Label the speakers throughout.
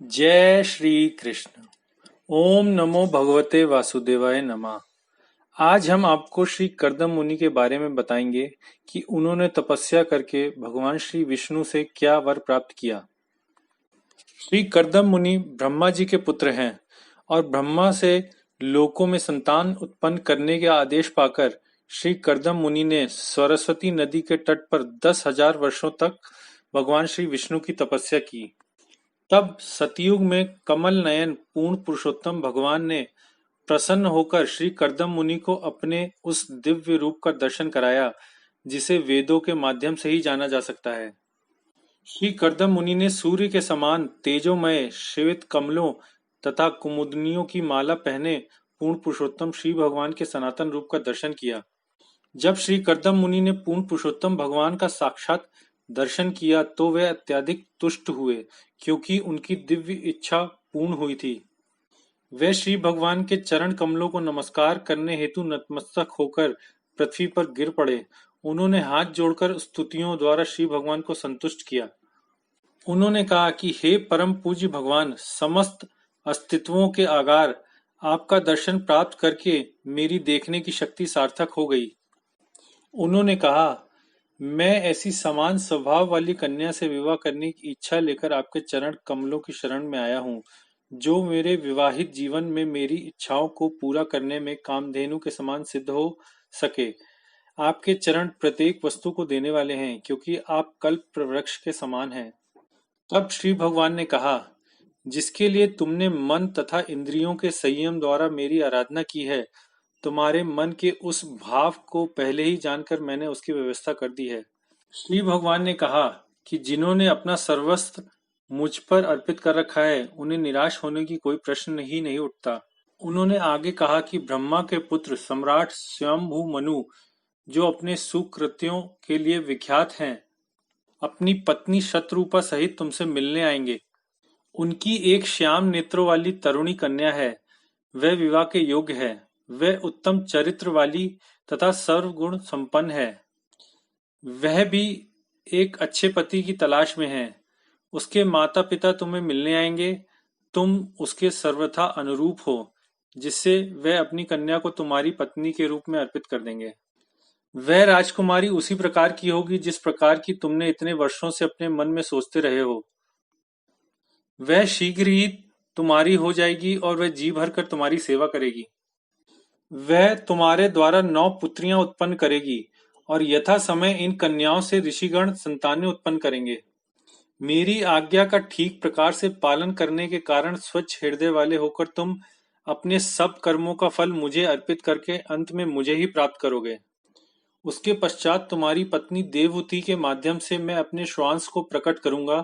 Speaker 1: जय श्री कृष्ण। ओम नमो भगवते वासुदेवाय नमः। आज हम आपको श्री कर्दम मुनि के बारे में बताएंगे कि उन्होंने तपस्या करके भगवान श्री विष्णु से क्या वर प्राप्त किया। श्री कर्दम मुनि ब्रह्मा जी के पुत्र हैं और ब्रह्मा से लोकों में संतान उत्पन्न करने के आदेश पाकर श्री कर्दम मुनि ने सरस्वती नदी के तट पर 10,000 वर्षों तक भगवान श्री विष्णु की तपस्या की। तब सतयुग में कमल नयन पूर्ण पुरुषोत्तम भगवान ने प्रसन्न होकर श्री कर्दम मुनि को अपने उस दिव्य रूप का दर्शन कराया जिसे वेदों के माध्यम से ही जाना जा सकता है। श्री कर्दम मुनि ने सूर्य के समान तेजोमय श्वेत कमलों तथा कुमुदनियों की माला पहने पूर्ण पुरुषोत्तम श्री भगवान के सनातन रूप का दर्शन किया। जब श्री कर्दम मुनि ने पूर्ण पुरुषोत्तम भगवान का साक्षात दर्शन किया तो वे अत्यधिक तुष्ट हुए क्योंकि उनकी दिव्य इच्छा पूर्ण हुई थी। वे श्री भगवान के चरण कमलों को नमस्कार करने हेतु नतमस्तक होकर पृथ्वी पर गिर पड़े। उन्होंने हाथ जोड़कर स्तुतियों द्वारा श्री भगवान को संतुष्ट किया। उन्होंने कहा कि हे परम पूज्य भगवान, समस्त अस्तित्वों के आधार, आपका दर्शन प्राप्त करके मेरी देखने की शक्ति सार्थक हो गई। उन्होंने कहा, मैं ऐसी समान स्वभाव वाली कन्या से विवाह करने की इच्छा लेकर आपके चरण कमलों की शरण में आया हूँ, जो मेरे विवाहित जीवन में मेरी इच्छाओं को पूरा करने में कामधेनु के समान सिद्ध हो सके। आपके चरण प्रत्येक वस्तु को देने वाले हैं क्योंकि आप कल्प वृक्ष के समान हैं। तब श्री भगवान ने कहा, जिसके लिए तुमने मन तथा इंद्रियों के संयम द्वारा मेरी आराधना की है, तुम्हारे मन के उस भाव को पहले ही जानकर मैंने उसकी व्यवस्था कर दी है। श्री भगवान ने कहा कि जिन्होंने अपना सर्वस्व मुझ पर अर्पित कर रखा है, उन्हें निराश होने की कोई प्रश्न ही नहीं उठता। उन्होंने आगे कहा कि ब्रह्मा के पुत्र सम्राट स्वयंभू मनु, जो अपने सुकृत्यों के लिए विख्यात हैं, अपनी पत्नी शत्रुपा सहित तुमसे मिलने आएंगे। उनकी एक श्याम नेत्रों वाली तरुणी कन्या है, वह विवाह के योग्य है। वह उत्तम चरित्र वाली तथा सर्वगुण संपन्न है। वह भी एक अच्छे पति की तलाश में है। उसके माता पिता तुम्हें मिलने आएंगे। तुम उसके सर्वथा अनुरूप हो, जिससे वह अपनी कन्या को तुम्हारी पत्नी के रूप में अर्पित कर देंगे। वह राजकुमारी उसी प्रकार की होगी जिस प्रकार की तुमने इतने वर्षों से अपने मन में सोचते रहे हो। वह शीघ्र ही तुम्हारी हो जाएगी और वह जी भर कर तुम्हारी सेवा करेगी। वह तुम्हारे द्वारा 9 पुत्रियां उत्पन्न करेगी और यथा समय इन कन्याओं से ऋषिगण संतानें उत्पन्न करेंगे। मेरी आज्ञा का ठीक प्रकार से पालन करने के कारण स्वच्छ हृदय वाले होकर तुम अपने सब कर्मों का फल मुझे अर्पित करके अंत में मुझे ही प्राप्त करोगे। उसके पश्चात तुम्हारी पत्नी देवहूति के माध्यम से मैं अपने श्वांस को प्रकट करूंगा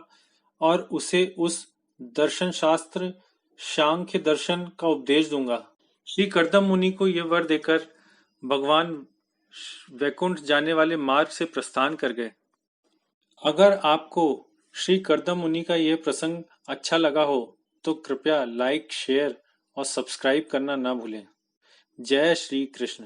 Speaker 1: और उसे उस दर्शन शास्त्र सांख्य दर्शन का उपदेश दूंगा। श्री कर्दम मुनि को यह वर देकर भगवान वैकुंठ जाने वाले मार्ग से प्रस्थान कर गए। अगर आपको श्री कर्दम मुनि का यह प्रसंग अच्छा लगा हो तो कृपया लाइक, शेयर और सब्सक्राइब करना ना भूलें। जय श्री कृष्ण।